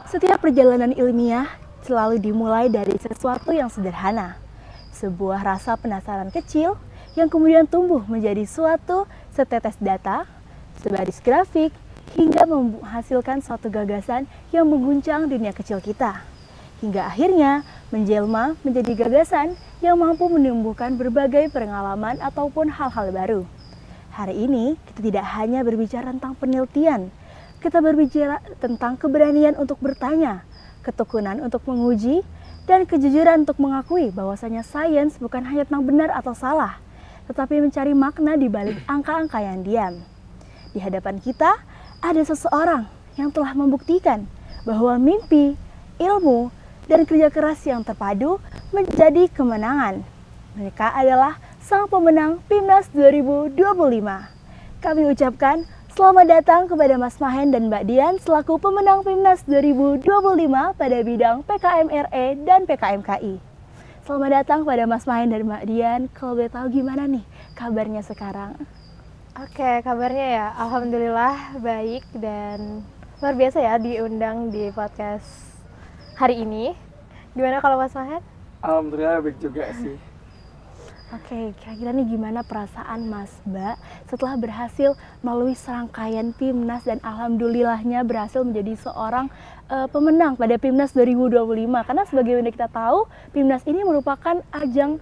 Setiap perjalanan ilmiah selalu dimulai dari sesuatu yang sederhana. Sebuah rasa penasaran kecil yang kemudian tumbuh menjadi suatu setetes data, sebaris grafik, hingga menghasilkan suatu gagasan yang mengguncang dunia kecil kita. Hingga akhirnya menjelma menjadi gagasan yang mampu menumbuhkan berbagai pengalaman ataupun hal-hal baru. Hari ini kita tidak hanya berbicara tentang penelitian, kita berbicara tentang keberanian untuk bertanya, ketekunan untuk menguji, dan kejujuran untuk mengakui bahwasanya sains bukan hanya tentang benar atau salah, tetapi mencari makna di balik angka-angka yang diam. Di hadapan kita ada seseorang yang telah membuktikan bahwa mimpi, ilmu, dan kerja keras yang terpadu menjadi kemenangan. Mereka adalah sang pemenang PIMNAS 2025. Kami ucapkan selamat datang kepada Mas Mahen dan Mbak Dian selaku pemenang PIMNAS 2025 pada bidang PKM RE dan PKM KI. Selamat datang kepada Mas Mahen dan Mbak Dian. Kalau boleh tahu gimana nih kabarnya sekarang? Oke, kabarnya ya alhamdulillah baik dan luar biasa ya diundang di podcast hari ini. Gimana kalau Mas Mahen? Alhamdulillah baik juga sih. Oke, kira-kira nih gimana perasaan Mas Mbak setelah berhasil melalui serangkaian PIMNAS dan alhamdulillahnya berhasil menjadi seorang pemenang pada PIMNAS 2025. Karena sebagaimana kita tahu, PIMNAS ini merupakan ajang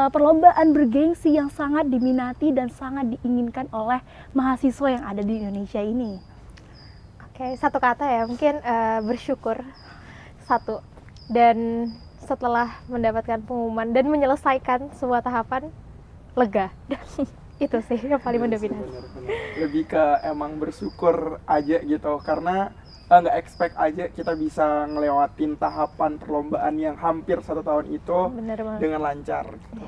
perlombaan bergengsi yang sangat diminati dan sangat diinginkan oleh mahasiswa yang ada di Indonesia ini. Oke, satu kata ya, mungkin bersyukur satu. Dan setelah mendapatkan pengumuman dan menyelesaikan semua tahapan, lega. Itu sih yang paling mendominasi. Lebih ke emang bersyukur aja gitu, karena nggak expect aja kita bisa ngelewatin tahapan perlombaan yang hampir 1 tahun itu dengan lancar gitu.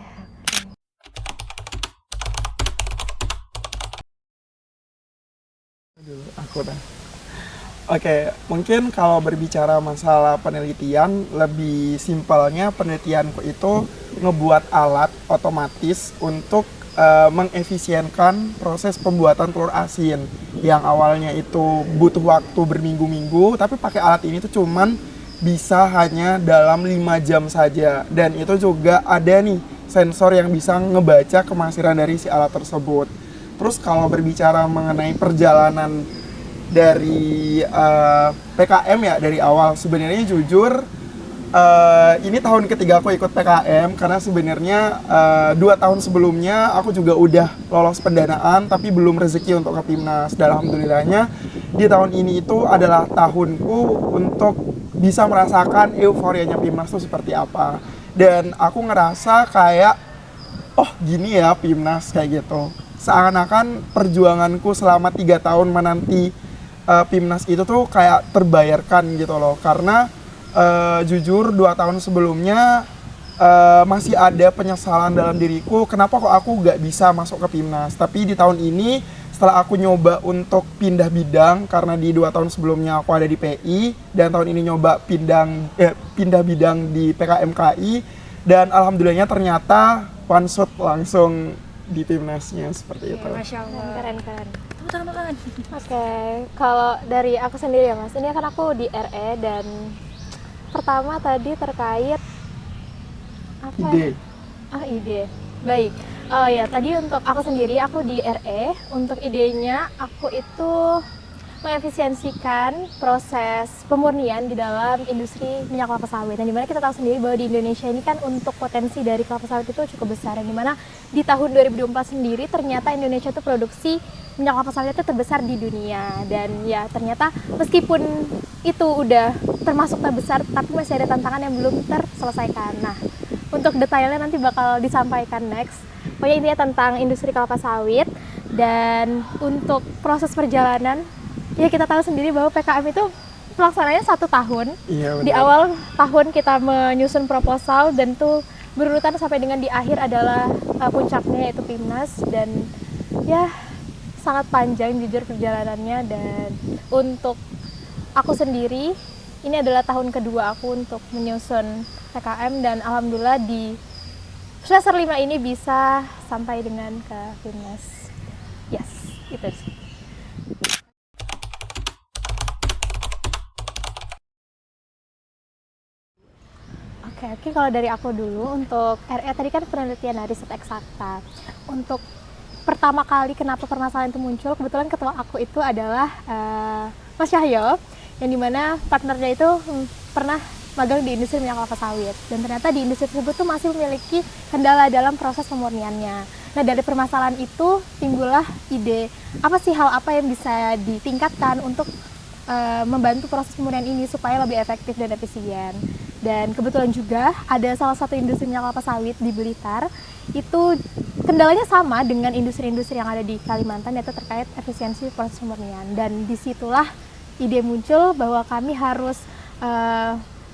Aduh, aku dah. Oke, mungkin kalau berbicara masalah penelitian, lebih simpelnya penelitianku itu ngebuat alat otomatis untuk mengefisienkan proses pembuatan telur asin yang awalnya itu butuh waktu berminggu-minggu, tapi pakai alat ini tuh cuman bisa hanya dalam 5 jam saja. Dan itu juga ada nih sensor yang bisa ngebaca kemasiran dari si alat tersebut. Terus kalau berbicara mengenai perjalanan dari PKM ya dari awal, sebenarnya jujur ini tahun ketiga aku ikut PKM karena sebenarnya 2 tahun sebelumnya aku juga udah lolos pendanaan tapi belum rezeki untuk ke PIMNAS. Dan alhamdulillahnya di tahun ini itu adalah tahunku untuk bisa merasakan euforianya PIMNAS itu seperti apa. Dan aku ngerasa kayak oh gini ya PIMNAS kayak gitu. Seakan-akan perjuanganku selama 3 tahun menanti PIMNAS itu tuh kayak terbayarkan gitu loh, karena jujur 2 tahun sebelumnya masih ada penyesalan dalam diriku kenapa kok aku gak bisa masuk ke PIMNAS. Tapi di tahun ini setelah aku nyoba untuk pindah bidang, karena di 2 tahun sebelumnya aku ada di PI dan tahun ini nyoba pindah bidang di PKMKI, dan alhamdulillahnya ternyata one shot langsung di PIMNAS-nya seperti itu. Masya Allah. Keren. Tangan. Oke, kalau dari aku sendiri ya Mas, ini kan aku di RE dan pertama tadi terkait apa? Ide. Baik. Oh ya, tadi untuk aku sendiri, aku di RE, untuk idenya aku itu mengefisiensikan proses pemurnian di dalam industri minyak kelapa sawit. Dan dimana kita tahu sendiri bahwa di Indonesia ini kan untuk potensi dari kelapa sawit itu cukup besar. Dan dimana di tahun 2024 sendiri ternyata Indonesia itu produksi minyak kelapa sawit itu terbesar di dunia. Dan ya ternyata meskipun itu udah termasuk terbesar, tapi masih ada tantangan yang belum terselesaikan. Nah, untuk detailnya nanti bakal disampaikan next. Pokoknya intinya tentang industri kelapa sawit. Dan untuk proses perjalanan, ya kita tahu sendiri bahwa PKM itu pelaksananya 1 tahun. Iya, di awal tahun kita menyusun proposal dan tuh berurutan sampai dengan di akhir adalah puncaknya yaitu PIMNAS. Dan ya sangat panjang jujur perjalanannya. Dan untuk aku sendiri ini adalah tahun kedua aku untuk menyusun PKM dan alhamdulillah di semester 5 ini bisa sampai dengan ke PIMNAS. Yes, itu sih. Oke, kalau dari aku dulu untuk RE tadi kan penelitian dari riset eksakta. Untuk pertama kali kenapa permasalahan itu muncul, kebetulan ketua aku itu adalah Mas Cahyo, yang dimana partnernya itu pernah magang di industri minyak kelapa sawit, dan ternyata di industri tersebut tuh masih memiliki kendala dalam proses pemurniannya. Nah, dari permasalahan itu timbullah ide apa sih hal apa yang bisa ditingkatkan untuk membantu proses pemurnian ini supaya lebih efektif dan efisien. Dan kebetulan juga ada salah satu industri minyak kelapa sawit di Blitar, itu kendalanya sama dengan industri-industri yang ada di Kalimantan, yaitu terkait efisiensi proses pemurnian. Dan disitulah ide muncul bahwa kami harus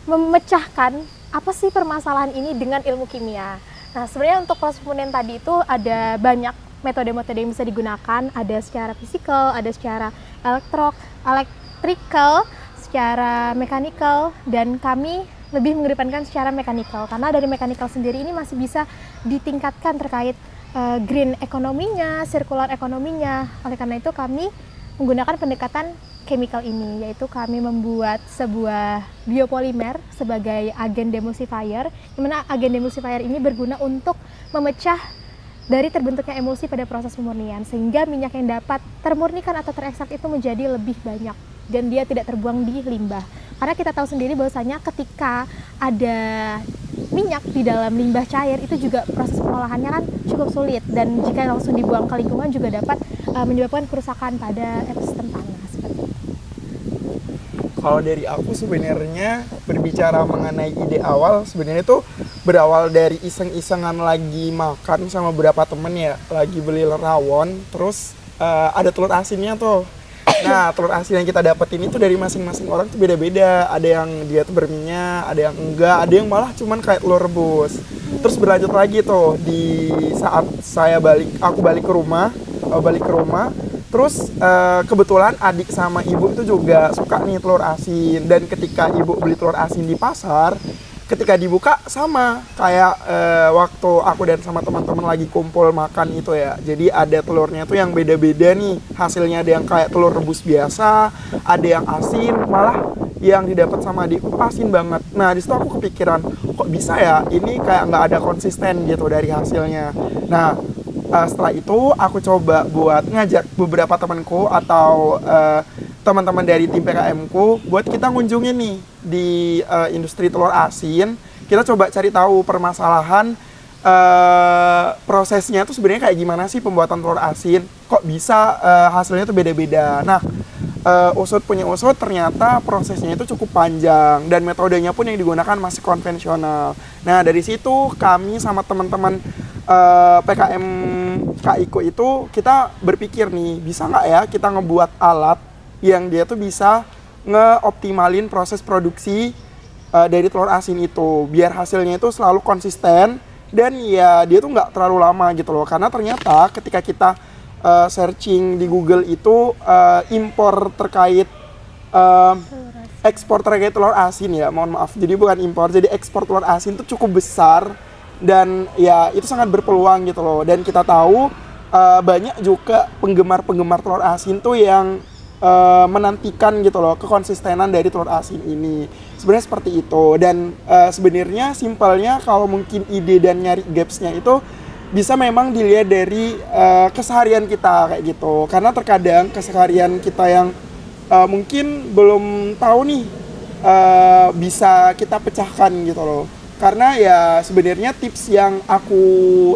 memecahkan apa sih permasalahan ini dengan ilmu kimia. Nah, sebenarnya untuk proses pemurnian tadi itu ada banyak metode-metode yang bisa digunakan, ada secara fisikal, ada secara elektrikal, secara mekanikal, dan kami lebih mengedepankan secara mekanikal, karena dari mekanikal sendiri ini masih bisa ditingkatkan terkait green ekonominya, sirkular ekonominya. Oleh karena itu kami menggunakan pendekatan chemical ini, yaitu kami membuat sebuah biopolimer sebagai agen demulsifier, di mana agen demulsifier ini berguna untuk memecah dari terbentuknya emulsi pada proses pemurnian, sehingga minyak yang dapat termurnikan atau terekstrak itu menjadi lebih banyak dan dia tidak terbuang di limbah. Karena kita tahu sendiri bahwasanya ketika ada minyak di dalam limbah cair itu juga proses pengolahannya kan cukup sulit, dan jika langsung dibuang ke lingkungan juga dapat menyebabkan kerusakan pada ekosistem tanah seperti itu. Kalau dari aku sebenarnya berbicara mengenai ide awal, sebenarnya itu berawal dari iseng-isengan lagi makan sama beberapa temen ya, lagi beli rawon, terus ada telur asinnya tuh. Nah, telur asin yang kita dapetin itu dari masing-masing orang tuh beda-beda. Ada yang dia tuh berminyak, ada yang enggak, ada yang malah cuman kayak telur rebus. Terus berlanjut lagi tuh di saat aku balik ke rumah, terus kebetulan adik sama ibu itu juga suka nih telur asin, dan ketika ibu beli telur asin di pasar, ketika dibuka sama kayak waktu aku dan sama teman-teman lagi kumpul makan itu ya. Jadi ada telurnya tuh yang beda-beda nih. Hasilnya ada yang kayak telur rebus biasa, ada yang asin, malah yang didapat sama adikku asin banget. Nah, di situ aku kepikiran, kok bisa ya? Ini kayak nggak ada konsisten gitu dari hasilnya. Nah, setelah itu aku coba buat ngajak beberapa temanku atau teman-teman dari tim PKM-ku buat kita ngunjungin nih di industri telur asin. Kita coba cari tahu permasalahan prosesnya tuh sebenarnya kayak gimana sih pembuatan telur asin, kok bisa hasilnya tuh beda-beda. Nah, usut ternyata prosesnya itu cukup panjang dan metodenya pun yang digunakan masih konvensional. Nah, dari situ kami sama teman-teman PKM KIKO itu kita berpikir nih, bisa nggak ya kita ngebuat alat yang dia tuh bisa ngeoptimalin proses produksi dari telur asin itu, biar hasilnya itu selalu konsisten dan ya dia tuh nggak terlalu lama gitu loh. Karena ternyata ketika kita searching di Google itu impor terkait ekspor terkait telur asin ya, mohon maaf, jadi bukan impor, jadi ekspor telur asin itu cukup besar dan ya itu sangat berpeluang gitu loh. Dan kita tahu banyak juga penggemar telur asin tuh yang menantikan gitu loh kekonsistenan dari telur asin ini. Sebenarnya seperti itu, dan sebenarnya simpelnya kalau mungkin ide dan nyari gapsnya itu bisa memang dilihat dari keseharian kita kayak gitu. Karena terkadang keseharian kita yang mungkin belum tahu nih bisa kita pecahkan gitu loh. Karena ya sebenarnya tips yang aku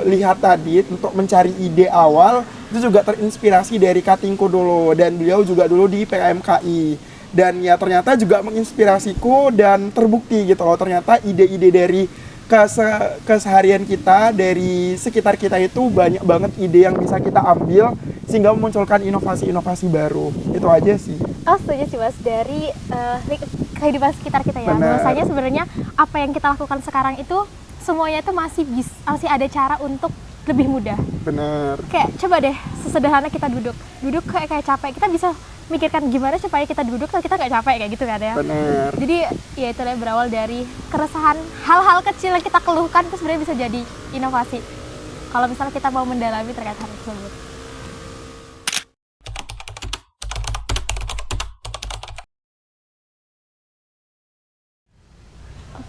lihat tadi untuk mencari ide awal itu juga terinspirasi dari Katingko dulu, dan beliau juga dulu di PKMKI. Dan ya ternyata juga menginspirasiku dan terbukti gitu loh, ternyata ide-ide dari keseharian kita, dari sekitar kita itu banyak banget ide yang bisa kita ambil sehingga memunculkan inovasi-inovasi baru. Itu aja sih. Oh, setuju sih Mas, dari kehidupan sekitar kita ya. Bahwasanya sebenarnya apa yang kita lakukan sekarang itu semuanya itu masih ada cara untuk lebih mudah. Bener. Kayak coba deh sesederhana kita duduk kayak capek, kita bisa mikirkan gimana supaya kita duduk tapi kita nggak capek kayak gitu kan ya. Bener. Jadi ya itu berawal dari keresahan, hal-hal kecil yang kita keluhkan itu sebenarnya bisa jadi inovasi kalau misalnya kita mau mendalami terkait hal tersebut.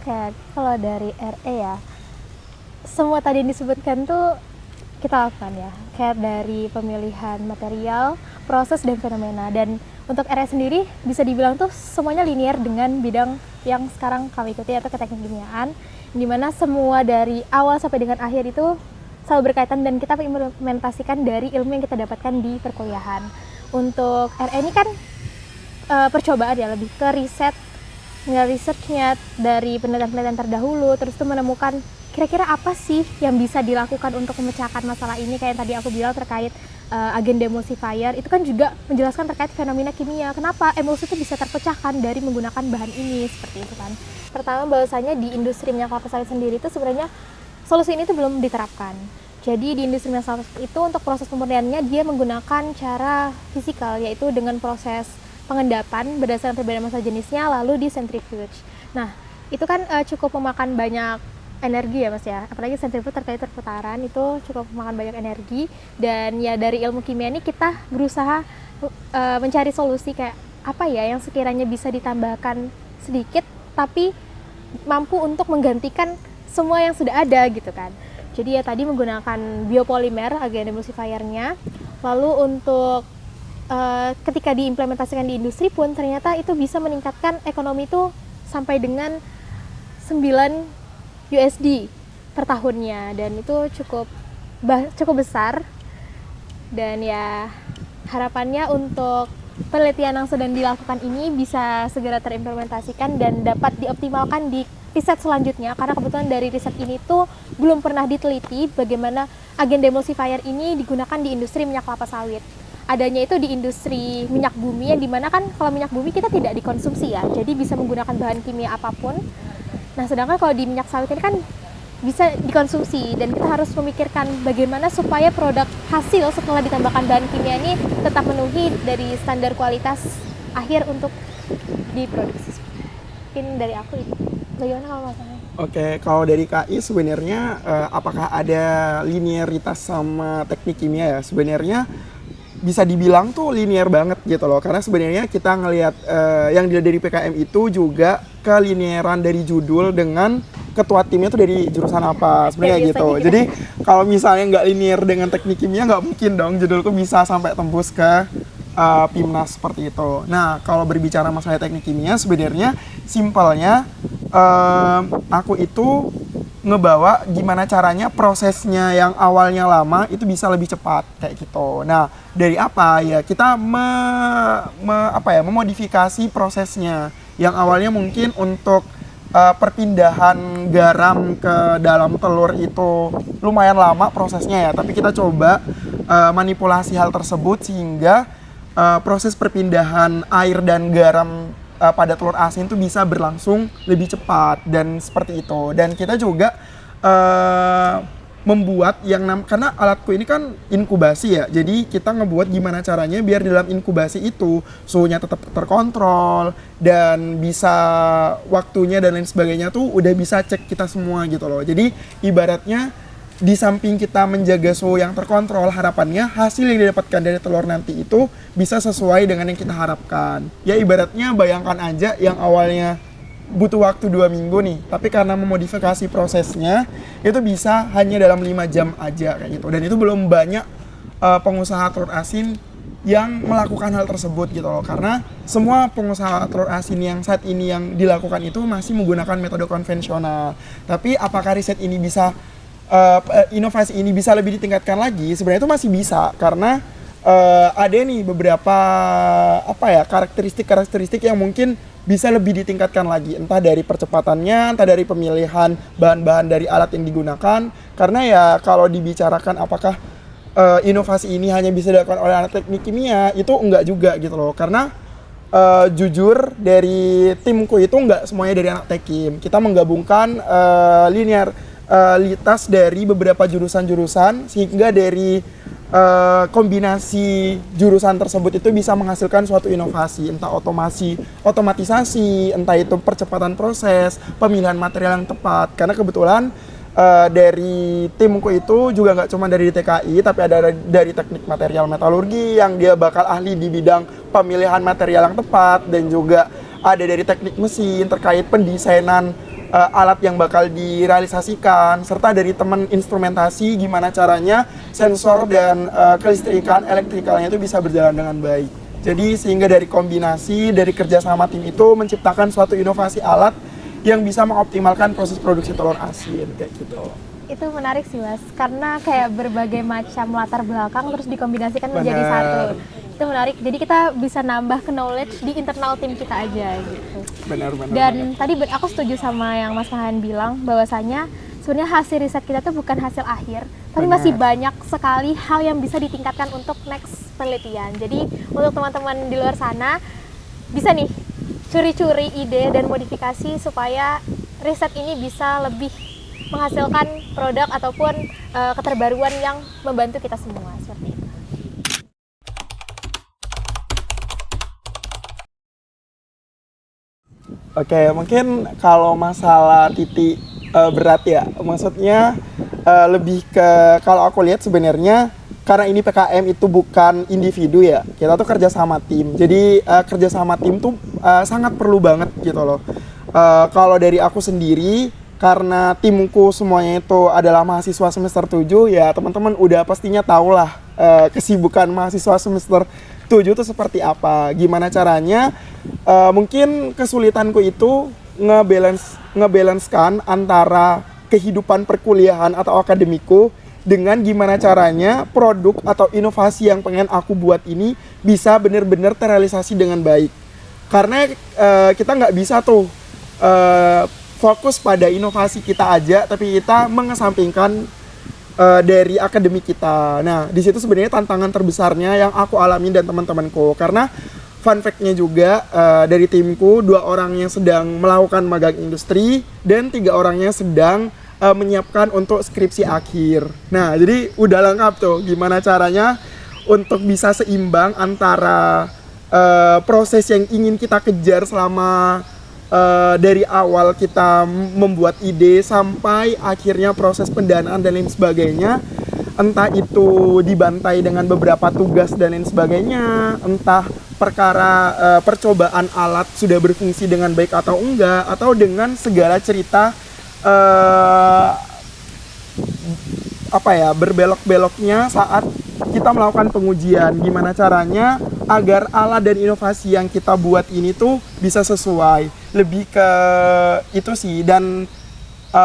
Kayak kalau dari RE ya, semua tadi yang disebutkan tuh kita lakukan ya. Kayak dari pemilihan material, proses, dan fenomena. Dan untuk RE sendiri bisa dibilang tuh semuanya linear dengan bidang yang sekarang kami ikuti, atau teknik kimiaan, dimana semua dari awal sampai dengan akhir itu selalu berkaitan dan kita implementasikan dari ilmu yang kita dapatkan di perkuliahan. Untuk RE ini kan percobaan ya, lebih ke researchnya dari penelitian-penelitian terdahulu, terus tuh menemukan kira-kira apa sih yang bisa dilakukan untuk memecahkan masalah ini. Kayak yang tadi aku bilang terkait agen demulsifier, itu kan juga menjelaskan terkait fenomena kimia, kenapa emulsi itu bisa terpecahkan dari menggunakan bahan ini, seperti itu kan. Pertama, bahwasanya di industri minyak kelapa sawit sendiri itu sebenarnya solusi ini tuh belum diterapkan. Jadi di industri minyak kelapa sawit itu untuk proses pemurniannya dia menggunakan cara fisikal, yaitu dengan proses pengendapan berdasarkan perbedaan massa jenisnya lalu di centrifuge. Nah, itu kan cukup memakan banyak energi ya Mas ya. Apalagi centrifuge terkait perputaran itu cukup memakan banyak energi, dan ya dari ilmu kimia ini kita berusaha mencari solusi kayak apa ya yang sekiranya bisa ditambahkan sedikit tapi mampu untuk menggantikan semua yang sudah ada gitu kan. Jadi ya tadi menggunakan biopolimer agen emulsifiernya. Lalu untuk ketika diimplementasikan di industri pun ternyata itu bisa meningkatkan ekonomi itu sampai dengan 9 USD per tahunnya, dan itu cukup besar. Dan ya harapannya untuk penelitian yang sedang dilakukan ini bisa segera terimplementasikan dan dapat dioptimalkan di riset selanjutnya, karena kebetulan dari riset ini tuh belum pernah diteliti bagaimana agen demulsifier ini digunakan di industri minyak kelapa sawit. Adanya itu di industri minyak bumi, yang dimana kan kalau minyak bumi kita tidak dikonsumsi ya, jadi bisa menggunakan bahan kimia apapun. Nah sedangkan kalau di minyak sawit ini kan bisa dikonsumsi, dan kita harus memikirkan bagaimana supaya produk hasil setelah ditambahkan bahan kimia ini tetap memenuhi dari standar kualitas akhir untuk diproduksi. Mungkin dari aku itu. Bagaimana kalau masalahnya? Oke, kalau dari KI sebenarnya apakah ada linearitas sama teknik kimia ya? Sebenarnya bisa dibilang tuh linear banget gitu loh, karena sebenarnya kita ngelihat yang dilihat dari PKM itu juga kelinearan dari judul dengan ketua timnya tuh dari jurusan apa sebenarnya ya, gitu. Jadi kalau misalnya nggak linear dengan teknik kimia, nggak mungkin dong judulku bisa sampai tembus ke PIMNAS seperti itu. Nah kalau berbicara masalah teknik kimia, sebenarnya simpelnya aku itu ngebawa gimana caranya prosesnya yang awalnya lama itu bisa lebih cepat kayak gitu. Nah, dari apa ya? Kita memodifikasi prosesnya. Yang awalnya mungkin untuk perpindahan garam ke dalam telur itu lumayan lama prosesnya ya, tapi kita coba manipulasi hal tersebut sehingga proses perpindahan air dan garam pada telur asin itu bisa berlangsung lebih cepat, dan seperti itu. Dan kita juga membuat karena alatku ini kan inkubasi ya, jadi kita ngebuat gimana caranya biar dalam inkubasi itu suhunya tetap terkontrol dan bisa waktunya dan lain sebagainya tuh udah bisa cek kita semua gitu loh. Jadi ibaratnya di samping kita menjaga suhu yang terkontrol, harapannya hasil yang didapatkan dari telur nanti itu bisa sesuai dengan yang kita harapkan. Ya ibaratnya bayangkan aja yang awalnya butuh waktu 2 minggu nih, tapi karena memodifikasi prosesnya itu bisa hanya dalam 5 jam aja kayak gitu. Dan itu belum banyak pengusaha telur asin yang melakukan hal tersebut gitu loh, karena semua pengusaha telur asin yang saat ini yang dilakukan itu masih menggunakan metode konvensional. Tapi apakah riset ini bisa inovasi ini bisa lebih ditingkatkan lagi? Sebenarnya itu masih bisa, karena ada nih beberapa karakteristik yang mungkin bisa lebih ditingkatkan lagi, entah dari percepatannya, entah dari pemilihan bahan-bahan dari alat yang digunakan. Karena ya kalau dibicarakan apakah inovasi ini hanya bisa dilakukan oleh anak teknik kimia, itu enggak juga gitu loh, karena jujur dari timku itu enggak semuanya dari anak tekim. Kita menggabungkan linearitas dari beberapa jurusan-jurusan, sehingga dari kombinasi jurusan tersebut itu bisa menghasilkan suatu inovasi, entah otomatisasi, entah itu percepatan proses, pemilihan material yang tepat. Karena kebetulan dari timku itu juga nggak cuma dari TKI, tapi ada dari teknik material metalurgi yang dia bakal ahli di bidang pemilihan material yang tepat, dan juga ada dari teknik mesin terkait pendesainan alat yang bakal direalisasikan, serta dari teman instrumentasi gimana caranya sensor dan kelistrikan elektrikalnya itu bisa berjalan dengan baik. Jadi sehingga dari kombinasi dari kerjasama tim itu menciptakan suatu inovasi alat yang bisa mengoptimalkan proses produksi telur asin kayak gitu. Itu menarik sih Mas, karena kayak berbagai macam latar belakang terus dikombinasikan menjadi Benar. satu. Itu menarik, jadi kita bisa nambah knowledge di internal tim kita aja gitu. Benar-benar. Dan tadi aku setuju sama yang Mas Fahan bilang bahwasanya sebenarnya hasil riset kita tuh bukan hasil akhir, tapi Benar. masih banyak sekali hal yang bisa ditingkatkan untuk next penelitian. Jadi untuk teman-teman di luar sana bisa nih curi-curi ide dan modifikasi supaya riset ini bisa lebih menghasilkan produk ataupun keterbaruan yang membantu kita semua seperti itu. Oke, mungkin kalau masalah titik berat ya, maksudnya lebih ke kalau aku lihat sebenarnya karena ini PKM itu bukan individu ya, kita tuh kerja sama tim. Jadi kerja sama tim tuh sangat perlu banget gitu loh. Kalau dari aku sendiri, karena timku semuanya itu adalah mahasiswa semester 7, ya teman-teman udah pastinya tahu lah kesibukan mahasiswa semester 7 itu seperti apa. Gimana caranya, mungkin kesulitanku itu ngebalancekan antara kehidupan perkuliahan atau akademiku dengan gimana caranya produk atau inovasi yang pengen aku buat ini bisa benar-benar terrealisasi dengan baik. Karena kita nggak bisa tuh fokus pada inovasi kita aja, tapi kita mengesampingkan dari akademik kita. Nah, di situ sebenarnya tantangan terbesarnya yang aku alami dan teman-temanku. Karena fun fact-nya juga dari timku 2 orang yang sedang melakukan magang industri dan 3 orangnya sedang menyiapkan untuk skripsi akhir. Nah, jadi udah lengkap tuh gimana caranya untuk bisa seimbang antara proses yang ingin kita kejar selama dari awal kita membuat ide sampai akhirnya proses pendanaan dan lain sebagainya, entah itu dibantai dengan beberapa tugas dan lain sebagainya, entah perkara percobaan alat sudah berfungsi dengan baik atau enggak, atau dengan segala cerita berbelok-beloknya saat kita melakukan pengujian, gimana caranya agar alat dan inovasi yang kita buat ini tuh bisa sesuai. Lebih ke itu sih, dan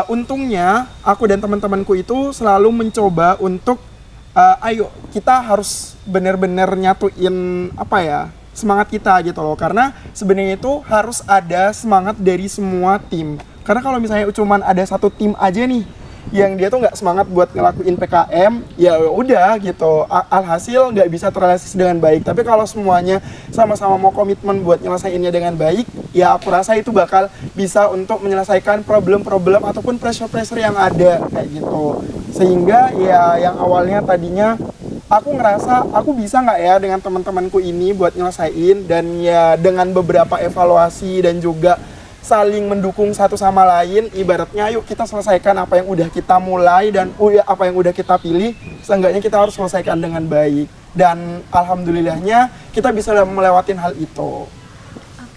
untungnya aku dan teman-temanku itu selalu mencoba untuk ayo kita harus benar-benar nyatuin semangat kita gitu loh, karena sebenarnya itu harus ada semangat dari semua tim. Karena kalau misalnya cuman ada satu tim aja nih yang dia tuh nggak semangat buat ngelakuin PKM, ya udah gitu, alhasil nggak bisa terrealisasi dengan baik. Tapi kalau semuanya sama-sama mau komitmen buat nyelesainnya dengan baik, ya aku rasa itu bakal bisa untuk menyelesaikan problem-problem ataupun pressure-pressure yang ada kayak gitu. Sehingga ya yang awalnya tadinya aku ngerasa aku bisa nggak ya dengan teman-temanku ini buat nyelesain, dan ya dengan beberapa evaluasi dan juga saling mendukung satu sama lain, ibaratnya yuk kita selesaikan apa yang udah kita mulai dan apa yang udah kita pilih, seenggaknya kita harus selesaikan dengan baik. Dan alhamdulillahnya kita bisa melewatin hal itu.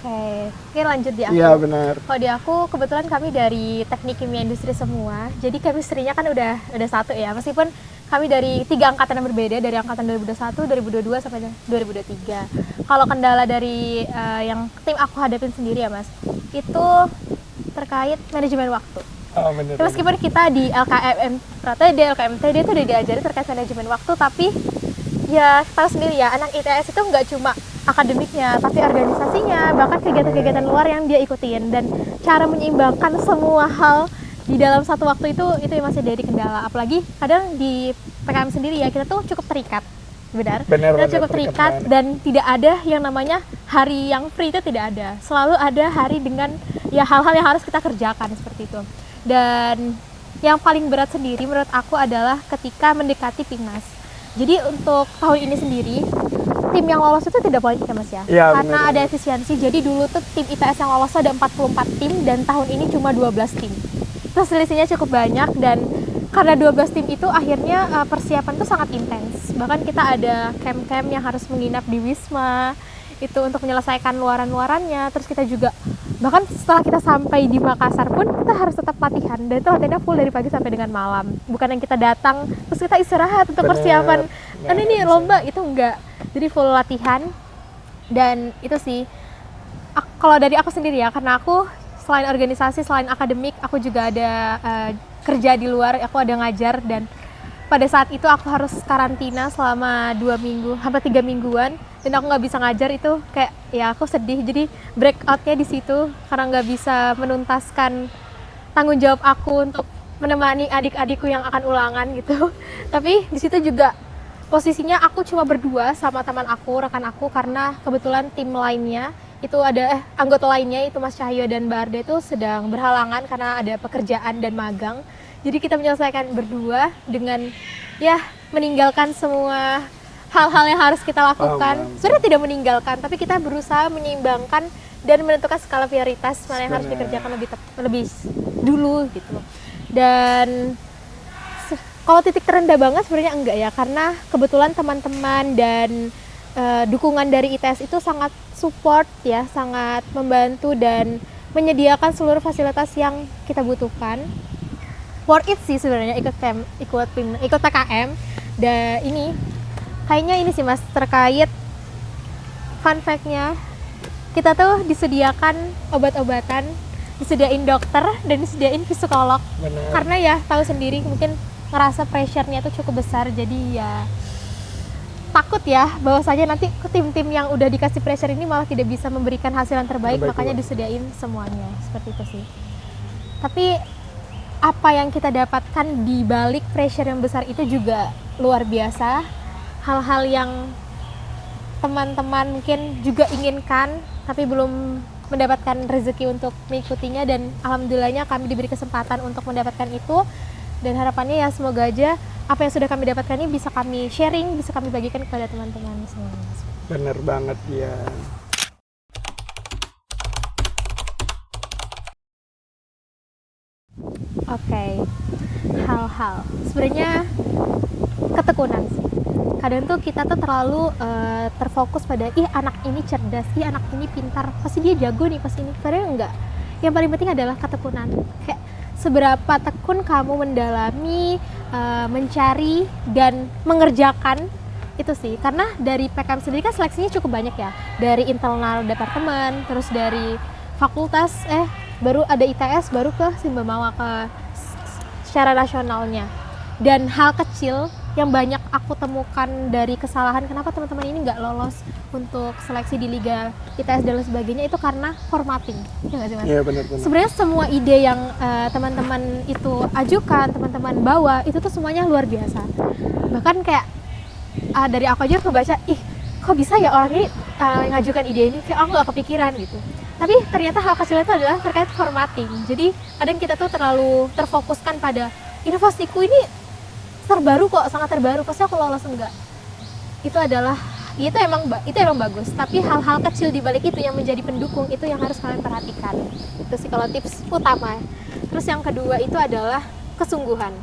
Oke, lanjut di aku. Iya benar. Kalau di aku kebetulan kami dari teknik kimia industri semua, jadi chemistry-nya kan udah satu ya, meskipun kami dari 3 angkatan yang berbeda, dari angkatan 2021, 2022 sampai 2023. Kalau kendala dari yang tim aku hadapin sendiri ya Mas, itu terkait manajemen waktu. Oh, benar. Meskipun kita di LKM, ternyata di LKMTD itu udah diajari terkait manajemen waktu, tapi ya tahu sendiri ya, anak ITS itu nggak cuma akademiknya, tapi organisasinya, bahkan kegiatan-kegiatan luar yang dia ikutin, dan cara menyeimbangkan semua hal di dalam satu waktu itu yang masih jadi kendala. Apalagi kadang di PKM sendiri ya kita tuh cukup terikat, benar, kita cukup terikat dan tidak ada yang namanya hari yang free, itu tidak ada. Selalu ada hari dengan ya hal-hal yang harus kita kerjakan seperti itu. Dan yang paling berat sendiri menurut aku adalah ketika mendekati PIMNAS. Jadi untuk tahun ini sendiri tim yang lolos itu tidak politik ya Mas ya, karena bener, ada efisiensi. Jadi dulu tuh tim ITS yang lolos ada 44 tim dan tahun ini cuma 12 tim. Terus selisihnya cukup banyak, dan karena 12 tim itu akhirnya persiapan tuh sangat intens. Bahkan kita ada camp-camp yang harus menginap di Wisma, itu untuk menyelesaikan luaran-luarannya. Terus kita juga bahkan setelah kita sampai di Makassar pun kita harus tetap latihan, dan itu latihannya full dari pagi sampai dengan malam. Bukan yang kita datang terus kita istirahat untuk persiapan kan ini lomba, itu enggak. Jadi full latihan. Dan itu sih kalau dari aku sendiri ya, karena aku selain organisasi, selain akademik, aku juga ada kerja di luar, aku ada ngajar, dan pada saat itu aku harus karantina selama 2 minggu, hampir 3 mingguan, dan aku nggak bisa ngajar. Itu kayak ya aku sedih, jadi breakoutnya di situ karena nggak bisa menuntaskan tanggung jawab aku untuk menemani adik-adikku yang akan ulangan gitu. Tapi di situ juga posisinya aku cuma berdua sama teman aku, rekan aku, karena kebetulan tim lainnya itu ada anggota lainnya itu Mas Cahyo dan Mbak Arda itu sedang berhalangan karena ada pekerjaan dan magang. Jadi kita menyelesaikan berdua dengan ya meninggalkan semua hal-hal yang harus kita lakukan. Sebenarnya tidak meninggalkan, tapi kita berusaha menyeimbangkan dan menentukan skala prioritas mana yang harus dikerjakan lebih dulu gitu. Dan kalau titik terendah banget sebenarnya enggak ya, karena kebetulan teman-teman dan dukungan dari ITS itu sangat support ya, sangat membantu dan menyediakan seluruh fasilitas yang kita butuhkan. Worth it sih sebenarnya ikut PKM. Dan ini kayaknya ini sih Mas, terkait fun fact-nya, kita tuh disediakan obat-obatan, disediain dokter, dan disediain psikolog. Benar. Karena ya tahu sendiri mungkin ngerasa pressure-nya tuh cukup besar, jadi ya takut ya bahwasanya nanti ke tim-tim yang udah dikasih pressure ini malah tidak bisa memberikan hasil yang terbaik, makanya disediain semuanya seperti itu sih. Tapi apa yang kita dapatkan di balik pressure yang besar itu juga luar biasa. Hal-hal yang teman-teman mungkin juga inginkan tapi belum mendapatkan rezeki untuk mengikutinya, dan alhamdulillahnya kami diberi kesempatan untuk mendapatkan itu. Dan harapannya ya semoga aja apa yang sudah kami dapatkan ini bisa kami sharing, bisa kami bagikan kepada teman-teman semuanya. Bener banget ya. Oke, hal-hal sebenarnya ketekunan sih. Kadang tuh kita tuh terlalu terfokus pada anak ini cerdas, anak ini pintar, pasti dia jago nih pas ini. Padahal enggak. Yang paling penting adalah ketekunan. Kayak seberapa tekun kamu mendalami, mencari dan mengerjakan itu sih. Karena dari PKM sendiri kan seleksinya cukup banyak ya. Dari internal departemen, terus dari fakultas, baru ada ITS, baru ke Simbamawa ke secara nasionalnya. Dan hal kecil yang banyak aku temukan dari kesalahan kenapa teman-teman ini nggak lolos untuk seleksi di Liga ITS dan lain sebagainya, itu karena formatting. Ya nggak sih Mas? Iya benar. Sebenarnya semua ide yang teman-teman itu ajukan, teman-teman bawa, itu tuh semuanya luar biasa. Bahkan kayak dari aku aja kebaca, kok bisa ya orang ini ngajukan ide ini, kayak aku nggak kepikiran gitu. Tapi ternyata hal kecil itu adalah terkait formatting. Jadi kadang kita tuh terlalu terfokuskan pada inovasiku ini terbaru kok, sangat terbaru, pasti aku lolos enggak. Itu emang bagus, tapi hal-hal kecil di balik itu yang menjadi pendukung itu yang harus kalian perhatikan. Itu sih kalau tips utama. Terus yang kedua itu adalah kesungguhan.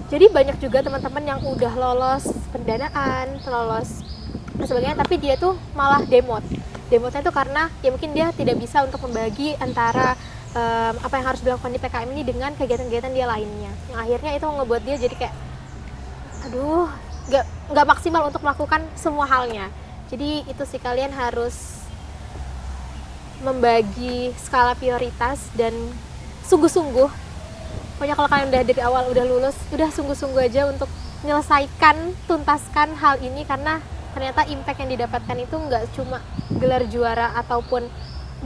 Jadi banyak juga teman-teman yang udah lolos pendanaan, lolos dan sebagainya, tapi dia tuh malah demotnya itu karena ya mungkin dia tidak bisa untuk membagi antara apa yang harus dilakukan di PKM ini dengan kegiatan-kegiatan dia lainnya, yang akhirnya itu ngebuat dia jadi kayak aduh nggak maksimal untuk melakukan semua halnya. Jadi itu sih, kalian harus membagi skala prioritas dan sungguh-sungguh. Pokoknya kalau kalian udah dari awal udah lulus, udah sungguh-sungguh aja untuk menyelesaikan, tuntaskan hal ini, karena ternyata impact yang didapatkan itu nggak cuma gelar juara ataupun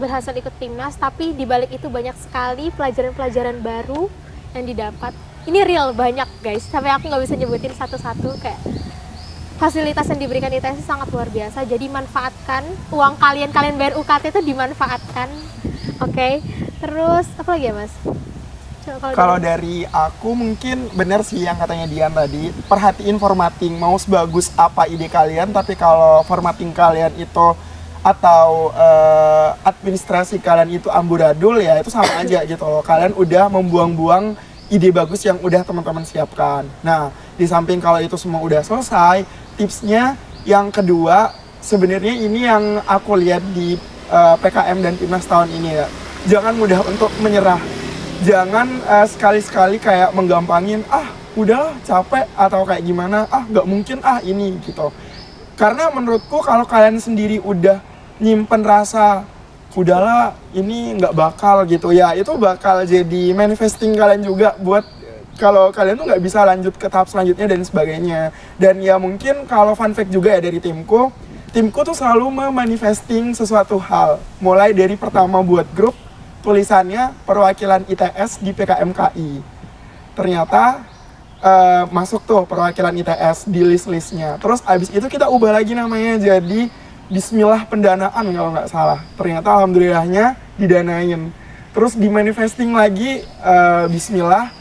berhasil ikut timnas, tapi dibalik itu banyak sekali pelajaran-pelajaran baru yang didapat. Ini real banyak guys, sampai aku nggak bisa nyebutin satu-satu. Kayak fasilitas yang diberikan ITS sangat luar biasa, jadi manfaatkan uang kalian bayar UKT itu dimanfaatkan. Oke. Terus apa lagi ya Mas? Kalau dari aku mungkin benar sih yang katanya Dian tadi, perhatiin formatting. Mau sebagus apa ide kalian, tapi kalau formatting kalian itu atau administrasi kalian itu amburadul, ya itu sama aja gitu loh. Kalian udah membuang-buang ide bagus yang udah teman-teman siapkan. Nah, di samping kalau itu semua udah selesai, tipsnya yang kedua, sebenarnya ini yang aku lihat di PKM dan Timnas tahun ini ya. Jangan mudah untuk menyerah. Jangan sekali-sekali kayak menggampangin, udahlah capek atau kayak gimana, nggak mungkin ini gitu. Karena menurutku kalau kalian sendiri udah nyimpen rasa, udahlah ini nggak bakal gitu ya, itu bakal jadi manifesting kalian juga buat kalau kalian tuh nggak bisa lanjut ke tahap selanjutnya dan sebagainya. Dan ya mungkin kalau fun fact juga ya dari timku tuh selalu memanifesting sesuatu hal. Mulai dari pertama buat grup, tulisannya perwakilan ITS di PKMKI. Ternyata masuk tuh perwakilan ITS di list-listnya. Terus abis itu kita ubah lagi namanya jadi Bismillah Pendanaan kalau nggak salah. Ternyata alhamdulillahnya didanain. Terus di manifesting lagi Bismillah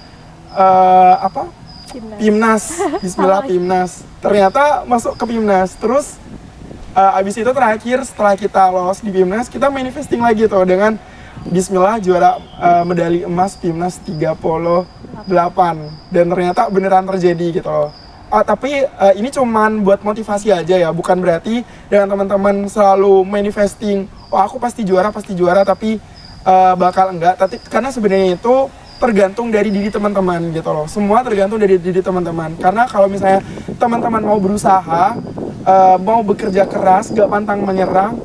Pimnas. Bismillah Pimnas. Ternyata masuk ke Pimnas. Terus abis itu terakhir setelah kita lolos di Pimnas, kita manifesting lagi tuh dengan Bismillah juara medali emas Pimnas 38. Dan ternyata beneran terjadi gitu loh. Tapi ini cuman buat motivasi aja ya, bukan berarti dengan teman-teman selalu manifesting, aku pasti juara, tapi bakal enggak. Karena sebenarnya itu tergantung dari diri teman-teman gitu loh. Semua tergantung dari diri teman-teman. Karena kalau misalnya teman-teman mau berusaha, mau bekerja keras, gak pantang menyerah,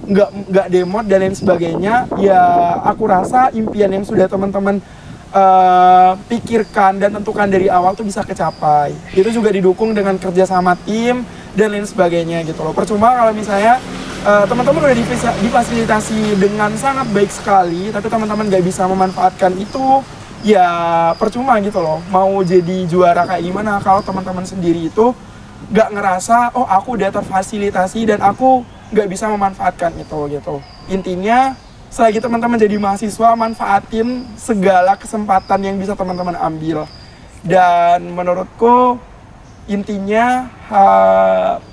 gak demot dan lain sebagainya, ya aku rasa impian yang sudah teman-teman pikirkan dan tentukan dari awal tuh bisa kecapai. Itu juga didukung dengan kerja sama tim dan lain sebagainya gitu loh. Percuma kalau misalnya teman-teman udah difasilitasi dengan sangat baik sekali, tapi teman-teman gak bisa memanfaatkan itu, ya percuma gitu loh. Mau jadi juara kayak gimana kalau teman-teman sendiri itu gak ngerasa, aku udah terfasilitasi dan aku gak bisa memanfaatkan itu gitu. Intinya, selagi teman-teman jadi mahasiswa, manfaatin segala kesempatan yang bisa teman-teman ambil. Dan menurutku, intinya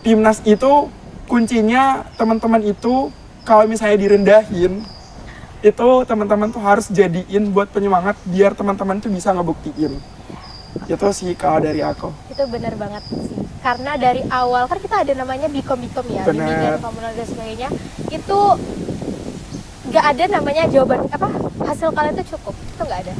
Pimnas itu, kuncinya teman-teman itu, kalau misalnya direndahin, itu teman-teman tuh harus jadiin buat penyemangat biar teman-teman tuh bisa ngebuktiin. Itu sih kalau dari aku. Itu benar banget sih. Karena dari awal kan kita ada namanya bikom ya, bimbingan komunal dan sebagainya. Itu nggak ada namanya jawaban hasil kalian tuh cukup, itu nggak ada.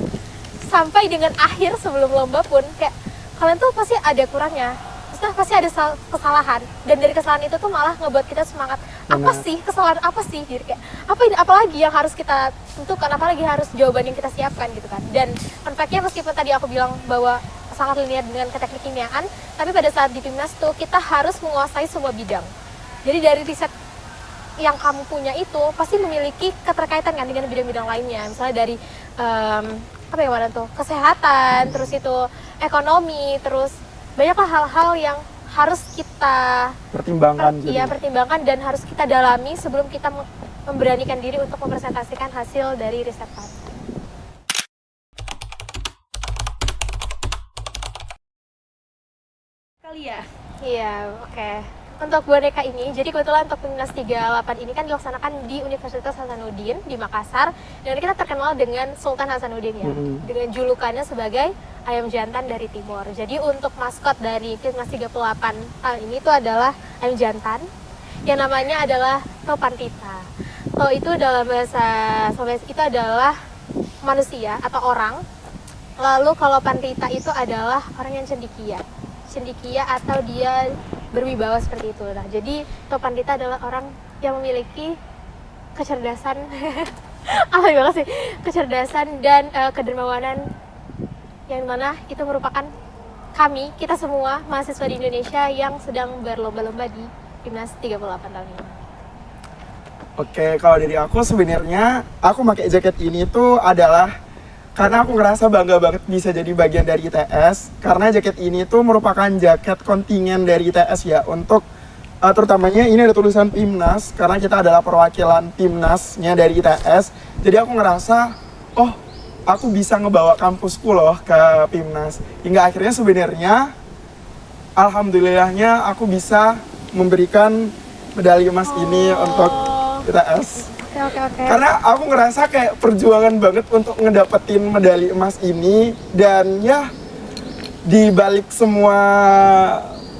Sampai dengan akhir sebelum lomba pun kayak kalian tuh pasti ada kurangnya, maksudnya pasti ada kesalahan, dan dari kesalahan itu tuh malah ngebuat kita semangat. Kesalahan apa sih, jadi kayak apalagi yang harus kita tentukan, apalagi harus jawaban yang kita siapkan gitu kan. Dan fun fact-nya, meskipun tadi aku bilang bahwa sangat linear dengan teknik kimiaan, tapi pada saat di Pimnas tuh kita harus menguasai semua bidang. Jadi dari riset yang kamu punya itu pasti memiliki keterkaitan kan dengan bidang-bidang lainnya, misalnya dari kesehatan, terus itu ekonomi, terus banyaklah hal-hal yang harus kita pertimbangkan dan harus kita dalami sebelum kita memberanikan diri untuk mempresentasikan hasil dari riset tadi. Kali ya? Iya, oke. Untuk boneka ini, jadi kebetulan untuk Pimnas 38 ini kan dilaksanakan di Universitas Hasanuddin di Makassar, dan kita terkenal dengan Sultan Hasanuddin ya, dengan julukannya sebagai ayam jantan dari timur. Jadi untuk maskot dari Pimnas 38 ini itu adalah ayam jantan yang namanya adalah Topantita. To itu dalam bahasa Sulawesi itu adalah manusia atau orang. Lalu kalau Pantita itu adalah orang yang cendekia atau dia berwibawa seperti itu. Nah, jadi Topantita adalah orang yang memiliki kecerdasan kecerdasan dan kedermawanan, yang mana itu merupakan kita semua mahasiswa di Indonesia yang sedang berlomba-lomba di Pimnas 38 tahun ini. Oke, kalau dari aku sebenarnya aku pakai jaket ini tuh adalah karena aku ngerasa bangga banget bisa jadi bagian dari ITS, karena jaket ini tuh merupakan jaket kontingen dari ITS ya, untuk terutamanya ini ada tulisan Pimnas karena kita adalah perwakilan Timnasnya dari ITS. Jadi aku ngerasa aku bisa ngebawa kampusku loh ke Pimnas, hingga akhirnya sebenarnya alhamdulillahnya aku bisa memberikan medali emas ini untuk ITS. Oke. Karena aku ngerasa kayak perjuangan banget untuk ngedapetin medali emas ini, dan ya di balik semua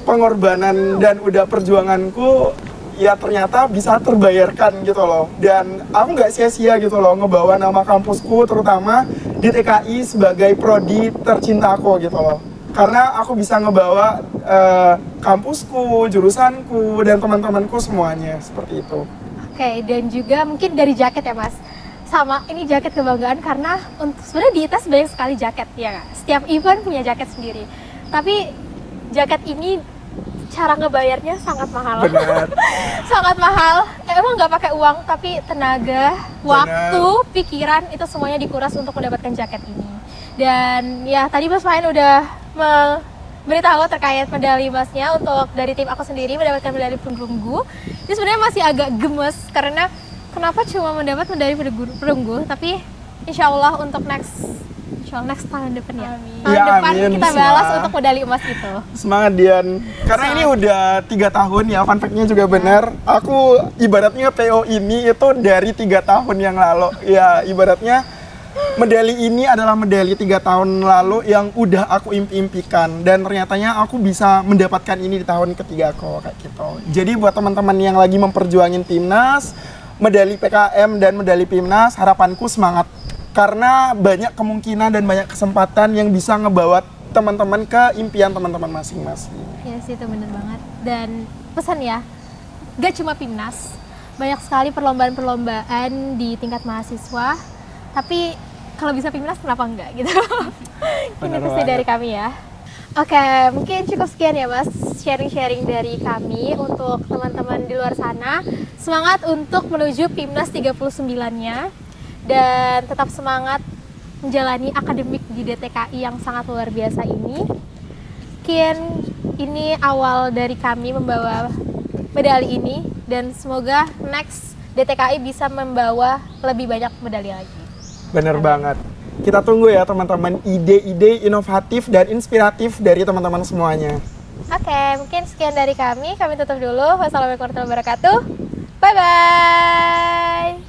pengorbanan dan udah perjuanganku, ya ternyata bisa terbayarkan gitu loh. Dan aku nggak sia-sia gitu loh ngebawa nama kampusku terutama di TKI sebagai prodi tercinta aku gitu loh. Karena aku bisa ngebawa kampusku, jurusanku, dan teman-temanku semuanya seperti itu. Oke, dan juga mungkin dari jaket ya Mas. Sama, ini jaket kebanggaan karena untuk sebenarnya di ITS banyak sekali jaket ya nggak? Setiap event punya jaket sendiri. Tapi jaket ini cara ngebayarnya sangat mahal. Benar. Sangat mahal. Emang nggak pakai uang, tapi tenaga, waktu, pikiran itu semuanya dikuras untuk mendapatkan jaket ini. Dan ya tadi Mas Fahin udah memberitahu terkait medali emasnya untuk dari tim aku sendiri mendapatkan medali perunggu. Ini sebenarnya masih agak gemes karena kenapa cuma mendapat medali perunggu, tapi insya Allah untuk next tahun depan ya. Tahun Ya, depan amin, kita balas semangat. untuk medali emas itu. Semangat Dian. Karena ini udah 3 tahun ya, fun fact-nya juga benar. Aku ibaratnya PO ini itu dari 3 tahun yang lalu. Ya ibaratnya medali ini adalah medali 3 tahun lalu yang udah aku impi-impikan. Dan ternyatanya aku bisa mendapatkan ini di tahun ketiga aku kayak gitu. Jadi buat teman-teman yang lagi memperjuangin timnas, medali PKM dan medali PIMNAS, harapanku semangat. Karena banyak kemungkinan dan banyak kesempatan yang bisa ngebawa teman-teman ke impian teman-teman masing-masing. Ya sih, itu bener banget. Dan pesan ya, gak cuma PIMNAS, banyak sekali perlombaan-perlombaan di tingkat mahasiswa. Tapi kalau bisa PIMNAS kenapa enggak gitu. Ini Bener pasti banget. dari kami ya. Oke, mungkin cukup sekian ya Mas, sharing-sharing dari kami untuk teman-teman di luar sana. Semangat untuk menuju PIMNAS 39-nya. Dan tetap semangat menjalani akademik di DTKI yang sangat luar biasa ini. Mungkin ini awal dari kami membawa medali ini, dan semoga next DTKI bisa membawa lebih banyak medali lagi. Bener banget. Kita tunggu ya teman-teman ide-ide inovatif dan inspiratif dari teman-teman semuanya. Oke, mungkin sekian dari kami tutup dulu. Wassalamualaikum warahmatullahi wabarakatuh. Bye-bye.